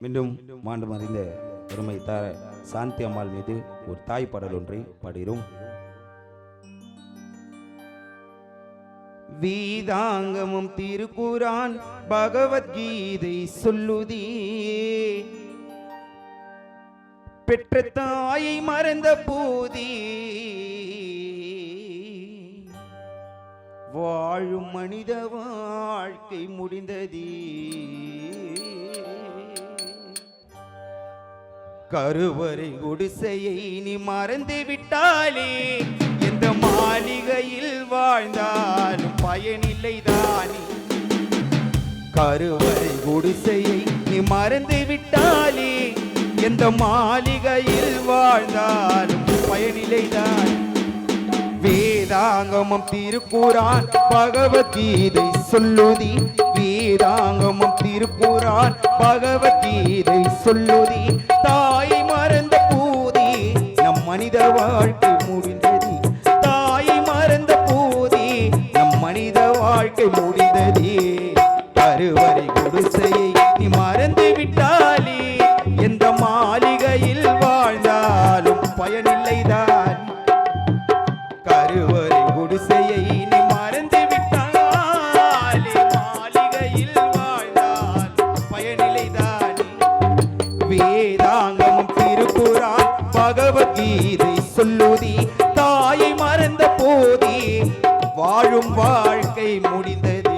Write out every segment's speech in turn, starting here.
மீண்டும் மாண்டு மறைந்த பெருமை தார சாந்தி அம்மாள் மீது ஒரு தாய் பாடல் ஒன்றை பாடுகிறோம். வேதாங்கமும் திருக்குரான் பகவத்கீதை சொல்லுதே, பெற்ற தாயை மறந்த போதே வாழும் மனித வாழ்க்கை முடிந்ததே. கருவறை குடிசையை நீ மறந்து விட்டாலே எந்த மாளிகையில் வாழ்ந்தாலும் பயனில்லை தானே. கருவறை குடிசையை நீ மறந்து விட்டாலே எந்த மாளிகையில் வாழ்ந்தாலும் பயனில்லை தான். வேதாங்கமம் திருக்குரான் பகவத்கீதை சொல்லுதி, வேதாங்கமம் திருக்குரான் பகவத்கீதை சொல்லுதி. தாயை மறந்த போதே நம் மனித வாழ்க்கை முடிந்தது, தாயை மறந்த போதே நம் மனித வாழ்க்கை முடிந்ததே. கருவறை குடிசையை நீ மறந்து விட்டாலே எந்த மாளிகையில் வாழ்ந்தாலும் பயனில்லைதான். கருவறை குடிசையை நீ மறந்து விட்டாலே மாளிகையில் வாழ்ந்தால் பயனில்லைதான். வேதாங்கமும் திருக்குரான் பகவத்கீதை சொல்லுதி, தாயை மறந்த போதே வாழும் வாழ்க்கை முடிந்ததே.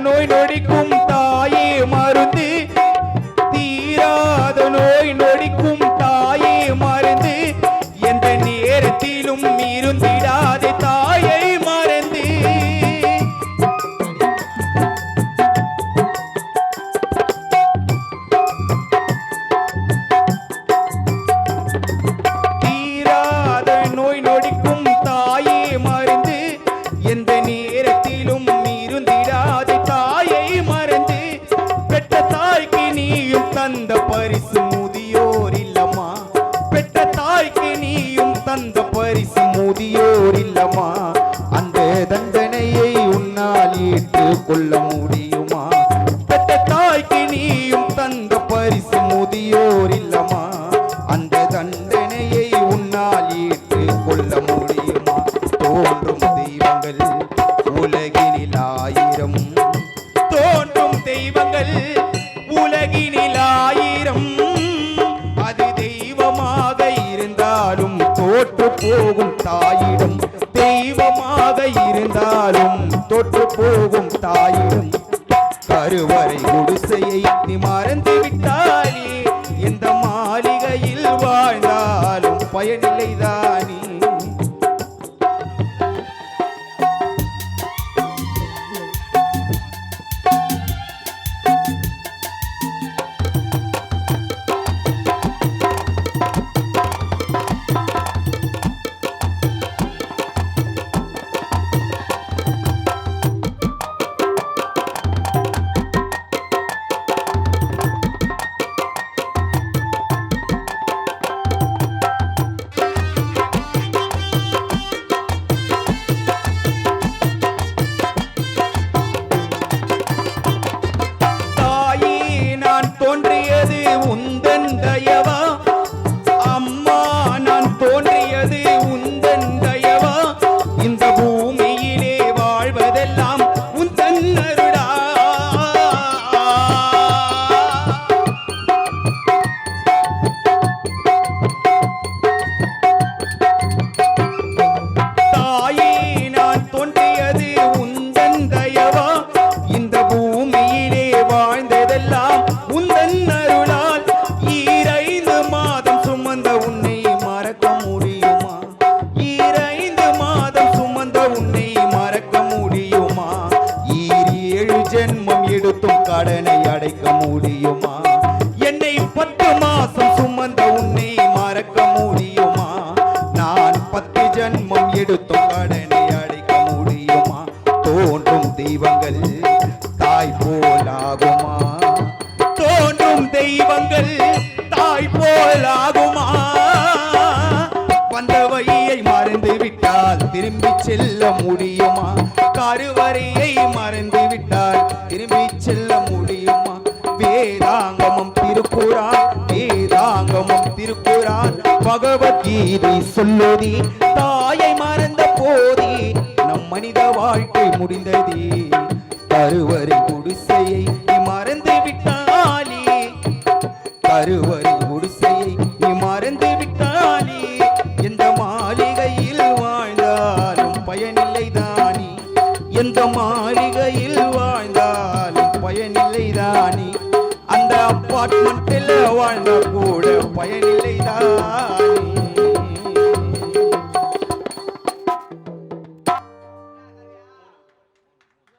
நோய் நொடிக்கும் தாயே மருந்து, தீராத நோய் நொடிக்கும் தாயே மருந்து, எந்த நேரத்திலும் இருந்திடாதே தாயை மறந்து. தீராத நோய் நொடிக்கும் தாயே மருந்து, எந்த நேரத்திலும் இருந்திடாதே தாயை மறந்து. பெற்ற தாய்க்கு நீயும் தந்த பரிசு முதியோர் இல்லமா, பெற்ற தாய்க்கு நீயும் தந்த பரிசு முதியோர் இல்லமா. அந்த தண்டனையை உன்னால் ஏற்றுக் கொள்ள முடியுமா? பெற்ற தாய்க்கு நீயும் தந்த பரிசு முதியோர் இல்லமா. அந்த தண்டனையை உன்னால் ஏற்றுக் கொள்ள முடியுமா? தோன்றும் தெய்வங்கள் உலகினில் ஆயிரம், தோன்றும் தெய்வங்கள் உலகினில் ஆயிரம், அது தெய்வமாக இருந்தாலும் தோற்று போகும் தாயிடம், தெய்வமாக இருந்தாலும் தோற்று போகும் தாயிடம். கருவறை குடிசையை நீ மறந்து விட்டாலே எந்த மாளிகையில் வாழ்ந்தாலும் பயனில்லைதானே. பணம் எடுத்தும் கடனை அடைக்க முடியுமா? தோன்றும் தெய்வங்கள் தாய் போலாகுமா? தோன்றும் தெய்வங்கள் தாய் போலாகுமா? வந்த வழியை மறந்து விட்டால் திரும்பி செல்ல முடியுமா? கருவறையை மறந்து விட்டால் திரும்பி செல்ல முடியுமா? வேதாங்கமும் திருக்குரான், வேதாங்கமும் திருக்குரான், பகவத்கீதை சொல்லுதி, தாயை மறந்த போதே நம் மனித வாழ்க்கை முடிந்ததே. கருவறை குடிசையை நீ மறந்து விட்டாலே, கருவறை குடிசையை நீ மறந்து விட்டாலே, எந்த மாளிகையில் வாழ்ந்தாலும் பயனில்லை தானே, எந்த மாளிகையில் வாழ்ந்தாலும் பயனில்லை தானே, அந்த அப்பார்ட்மெண்ட்டில் வாழ்ந்த கூட பயனில்லை தானே.